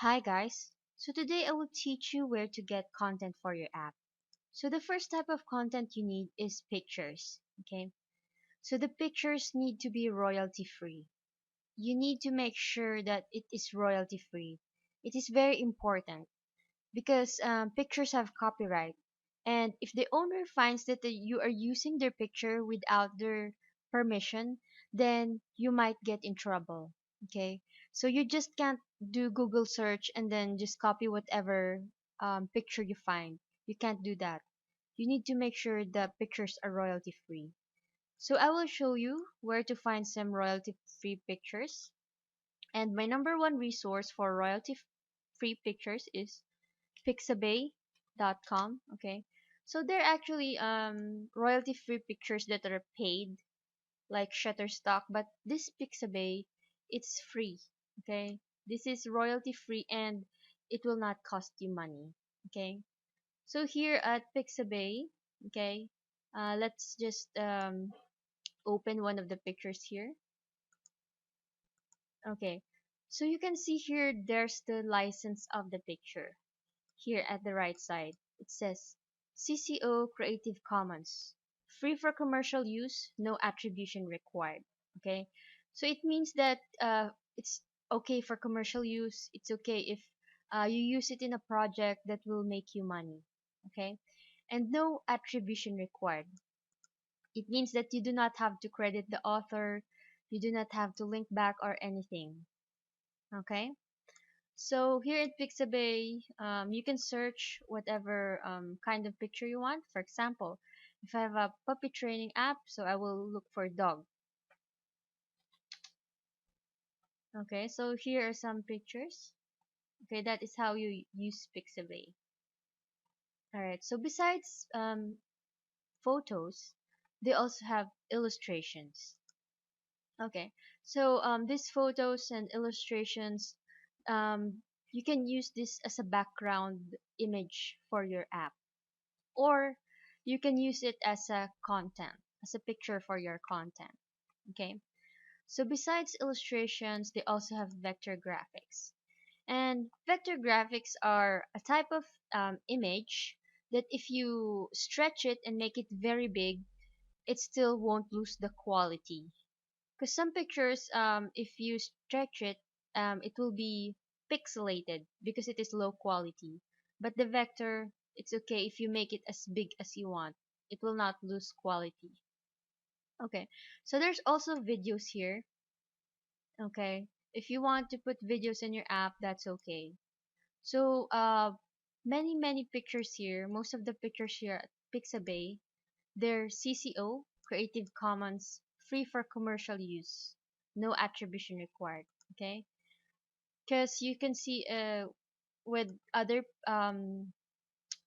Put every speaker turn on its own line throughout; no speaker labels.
Hi guys. So today I will teach you where to get content for your app. So the first type of content you need is pictures. Okay. So the pictures need to be royalty free. You need to make sure that it is royalty free. It is very important because pictures have copyright. And if the owner finds that you are using their picture without their permission, then you might get in trouble. Okay, so you just can't do Google search and then just copy whatever picture you find. You can't do that. You need to make sure the pictures are royalty free. So I will show you where to find some royalty free pictures. And my number one resource for royalty free pictures is pixabay.com. Okay, so they're actually royalty free pictures that are paid like Shutterstock, but this Pixabay, it's free. Okay, this is royalty free and it will not cost you money. Okay, so here at Pixabay, okay, let's just open one of the pictures here. Okay, so you can see here there's the license of the picture. Here at the right side, it says CCO Creative Commons, free for commercial use, no attribution required. Okay, so it means that it's okay for commercial use. It's okay if you use it in a project that will make you money. Okay, and no attribution required. It means that you do not have to credit the author, you do not have to link back or anything. Okay. So here at Pixabay, you can search whatever kind of picture you want. For example, if I have a puppy training app, so I will look for dog. Okay, so here are some pictures. Okay, that is how you use Pixabay. Alright, so besides photos, they also have illustrations. Okay, so these photos and illustrations, you can use this as a background image for your app, or you can use it as a content, as a picture for your content. Okay, so besides illustrations, they also have vector graphics, and vector graphics are a type of image that if you stretch it and make it very big, it still won't lose the quality. Because some pictures, if you stretch it, it will be pixelated because it is low quality. But the vector, it's okay if you make it as big as you want. It will not lose quality. Okay, so there's also videos here. Okay, if you want to put videos in your app, that's okay. So, many pictures here. Most of the pictures here at Pixabay, they're CCO, Creative Commons, free for commercial use, no attribution required. Okay, because you can see with other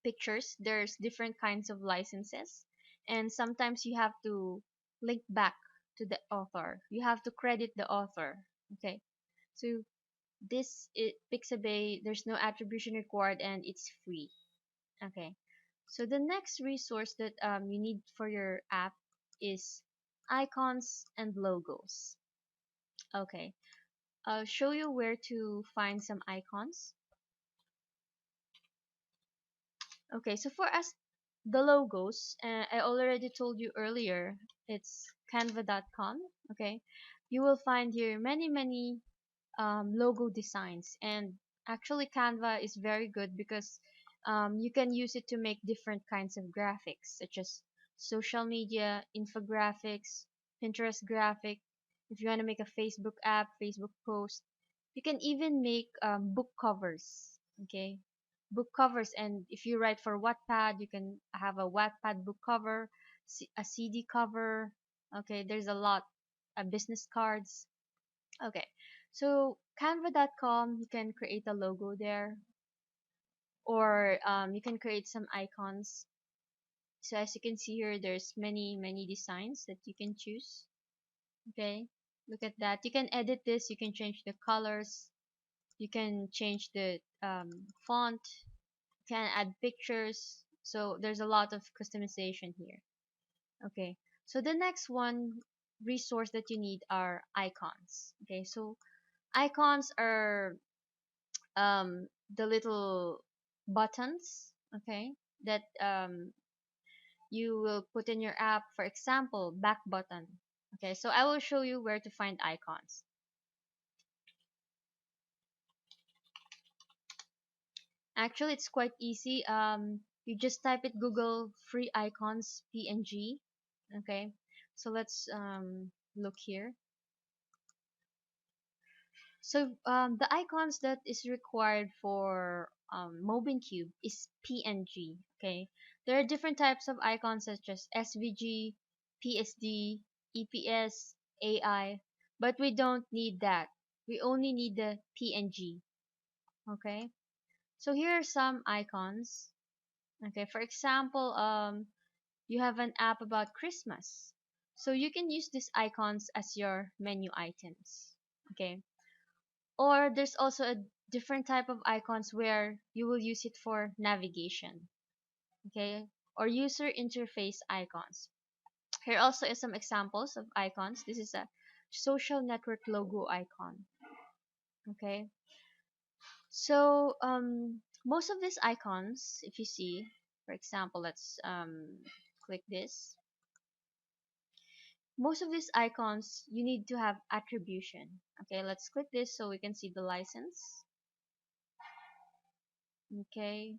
pictures, there's different kinds of licenses, and sometimes you have to link back to the author. You have to credit the author. Okay, so Pixabay, there's no attribution required and it's free. Okay. So the next resource that you need for your app is icons and logos. Okay. I'll show you where to find some icons. Okay, so for us, the logos, I already told you earlier, it's canva.com. Okay. You will find here many logo designs, and actually Canva is very good because you can use it to make different kinds of graphics such as social media infographics, Pinterest graphic. If you want to make a Facebook app, Facebook post, you can even make book covers. Okay, book covers. And if you write for Wattpad, you can have a Wattpad book cover, a CD cover. Okay, there's a lot, business cards. Okay, so canva.com, you can create a logo there, or you can create some icons. So as you can see here, there's many designs that you can choose. Okay, look at that. You can edit this. You can change the colors. You can change the font. You can add pictures. So there's a lot of customization here. Okay, so the next one resource that you need are icons. Okay, so icons are the little buttons, okay, that you will put in your app. For example, back button. Okay, so I will show you where to find icons. Actually, it's quite easy. You just type it Google free icons PNG. Okay, so let's look here. So the icons that is required for MobineCube is PNG. Okay, there are different types of icons such as SVG, PSD, EPS, AI, but we don't need that. We only need the PNG. Okay, so here are some icons. Okay, for example, you have an app about Christmas, so you can use these icons as your menu items. Okay, or there's also a different type of icons where you will use it for navigation, okay, or user interface icons. Here also is some examples of icons. This is a social network logo icon. Okay, so most of these icons, if you see, for example, let's click this. Most of these icons you need to have attribution. Okay, let's click this so we can see the license. Okay,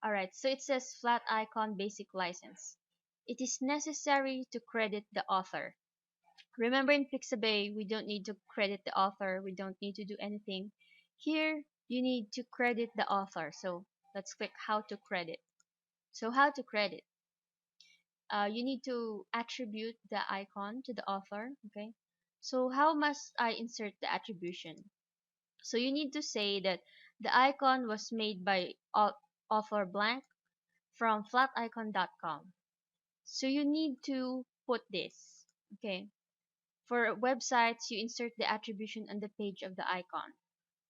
alright, so it says flat icon basic license. It is necessary to credit the author. Remember, in Pixabay we don't need to credit the author, we don't need to do anything. Here you need to credit the author, so let's click how to credit. So how to credit, you need to attribute the icon to the author. Okay, so how must I insert the attribution? So you need to say that the icon was made by author blank from flaticon.com. So you need to put this. Okay, for websites you insert the attribution on the page of the icon.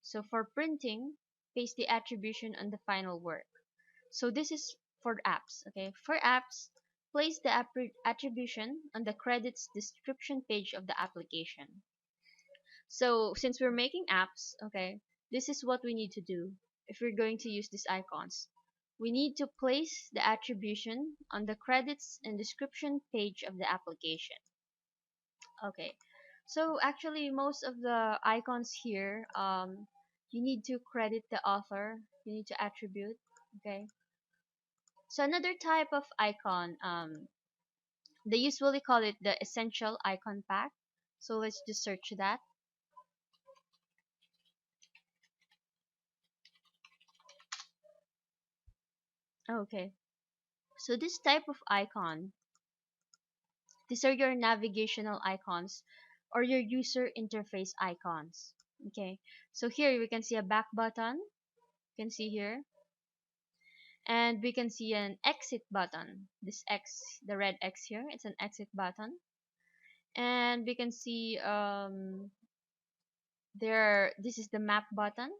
So for printing, paste the attribution on the final work. So this is for apps. Okay, for apps, place the attribution on the credits description page of the application. So since we're making apps, okay, this is what we need to do if we're going to use these icons. We need to place the attribution on the credits and description page of the application. Okay, so actually most of the icons here, you need to credit the author, you need to attribute. Okay, so another type of icon, they usually call it the essential icon pack. So let's just search that. Okay, so this type of icon, these are your navigational icons or your user interface icons. Okay, so here we can see a back button, you can see here, and we can see an exit button. This X, the red X here, it's an exit button. And we can see this is the map button.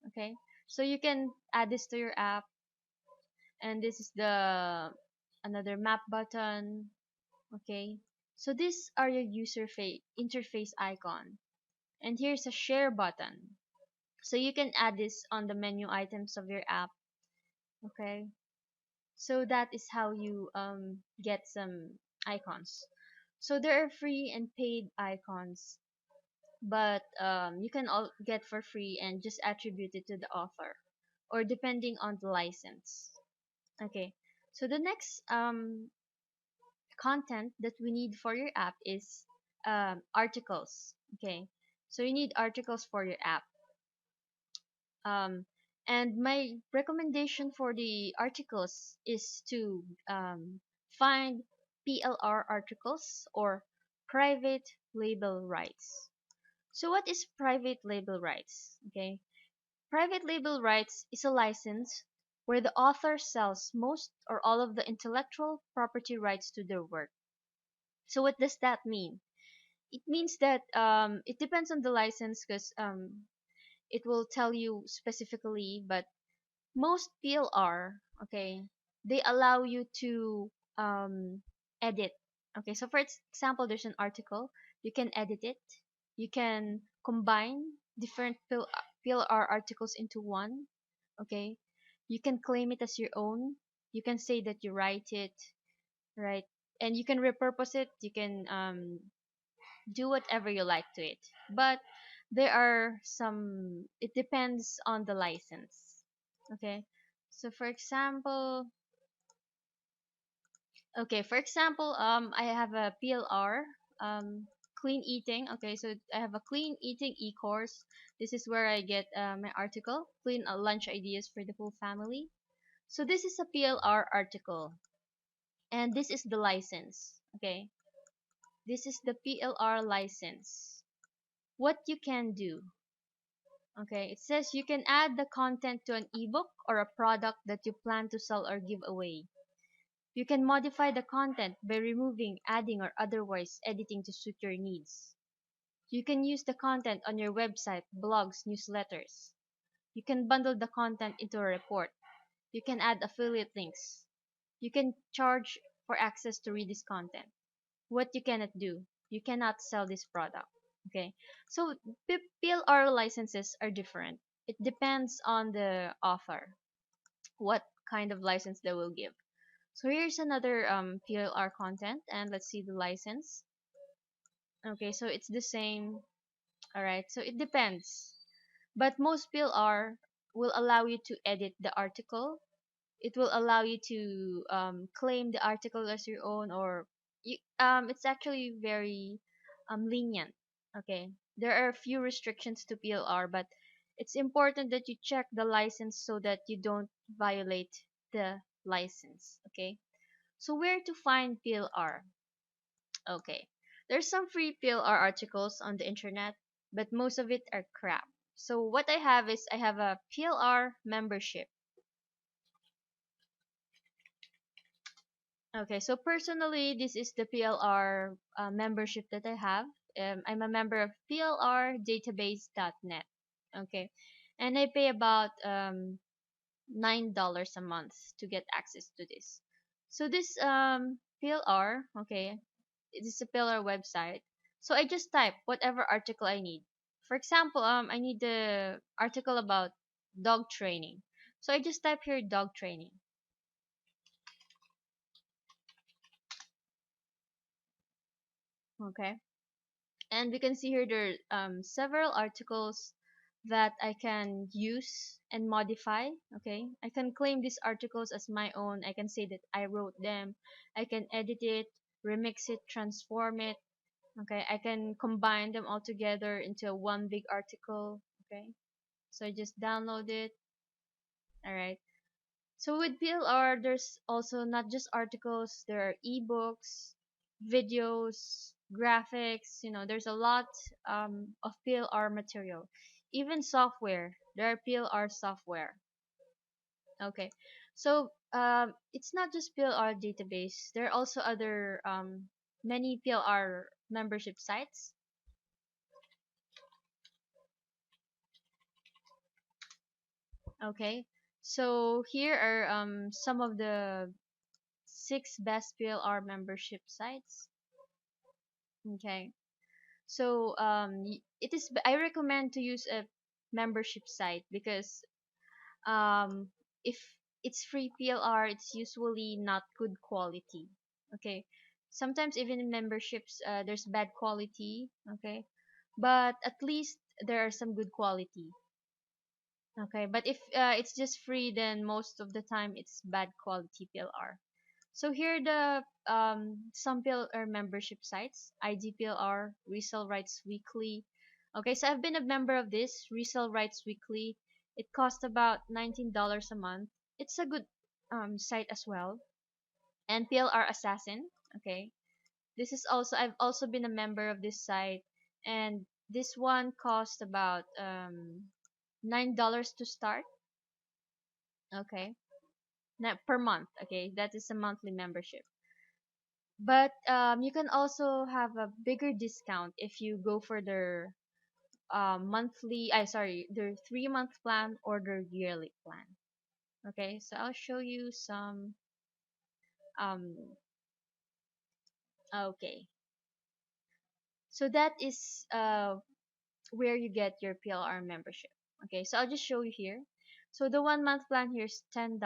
Okay, so you can add this to your app, and this is the another map button. Okay, so these are your user interface icon, and here's a share button, so you can add this on the menu items of your app. Okay, so that is how you get some icons. So there are free and paid icons, but you can all get for free and just attribute it to the author, or depending on the license. Okay, so the next content that we need for your app is articles. Okay, so you need articles for your app. um, and my recommendation for the articles is to find PLR articles or private label rights. So what is private label rights? Okay, private label rights is a license where the author sells most or all of the intellectual property rights to their work. So what does that mean? It means that it depends on the license, because it will tell you specifically, but most PLR, okay, they allow you to edit. Okay, so for example, there's an article, you can edit it, you can combine different PLR articles into one. Okay, you can claim it as your own. You can say that you write it, right? And you can repurpose it. You can do whatever you like to it. But there are some. It depends on the license. Okay, so for example, I have a PLR, clean eating. Okay, so I have a clean eating e-course. This is where I get my article, clean lunch ideas for the whole family. So this is a PLR article, and this is the license. Okay, this is the PLR license. What you can do. Okay, it says you can add the content to an ebook or a product that you plan to sell or give away. You can modify the content by removing, adding, or otherwise editing to suit your needs. You can use the content on your website, blogs, newsletters. You can bundle the content into a report. You can add affiliate links. You can charge for access to read this content. What you cannot do, you cannot sell this product. Okay, so PLR licenses are different. It depends on the author, what kind of license they will give. So here's another PLR content, and let's see the license. Okay, so it's the same. All right, so it depends. But most PLR will allow you to edit the article. It will allow you to claim the article as your own, or it's actually very lenient. Okay, there are a few restrictions to PLR, but it's important that you check the license so that you don't violate the license. Okay, so where to find PLR? Okay. There's some free PLR articles on the internet, but most of it are crap. So what I have is I have a PLR membership. Okay, so personally, this is the PLR membership that I have. I'm a member of plrdatabase.net. Okay, and I pay about $9 a month to get access to this. So this PLR, okay, it is a pillar website. So I just type whatever article I need. For example, I need the article about dog training. So I just type here dog training. Okay. And we can see here there are several articles that I can use and modify. Okay. I can claim these articles as my own. I can say that I wrote them. I can edit it, remix it, transform it. Okay, I can combine them all together into one big article. Okay, so I just download it. All right. So with PLR, there's also not just articles. There are ebooks, videos, graphics. There's a lot of PLR material. Even software. There are PLR software. Okay, so it's not just PLR database. There are also other many PLR membership sites. Okay, so here are some of the six best PLR membership sites. Okay, so I recommend to use a membership site because if it's free PLR, it's usually not good quality. Okay, sometimes even in memberships, there's bad quality. Okay, but at least there are some good quality. Okay, but if it's just free, then most of the time it's bad quality PLR. So here are the some PLR membership sites: IDPLR, Resell Rights Weekly. Okay, so I've been a member of this Resell Rights Weekly. It costs about $19 a month. It's a good site as well. And PLR Assassin. Okay, this is also I've also been a member of this site, and this one cost about $9 to start. Okay, not per month. Okay, that is a monthly membership. But you can also have a bigger discount if you go for their monthly. I sorry, their 3 month plan or their yearly plan. Okay, so I'll show you some. Um, okay, so that is where you get your PLR membership. Okay, so I'll just show you here. So the 1 month plan here is $10.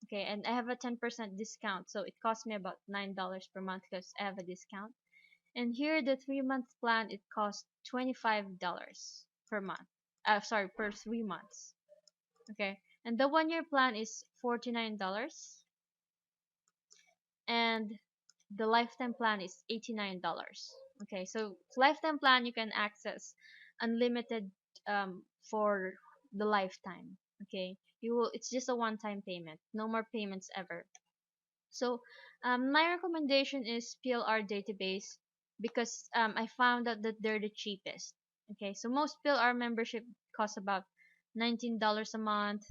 Okay, and I have a 10% discount, so it costs me about $9 per month because I have a discount. And here the 3 month plan, it costs $25 per month. Sorry, per 3 months. Okay, and the 1 year plan is $49, and the lifetime plan is $89. Okay, so lifetime plan you can access unlimited for the lifetime. Okay, you will, it's just a one time payment, no more payments ever. So my recommendation is PLR database because I found out that they're the cheapest. Okay, so most PLR membership costs about $19 a month,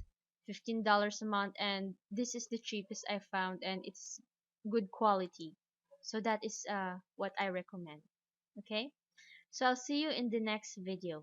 $15 a month, and this is the cheapest I found, and it's good quality. So that is what I recommend. Okay, so I'll see you in the next video.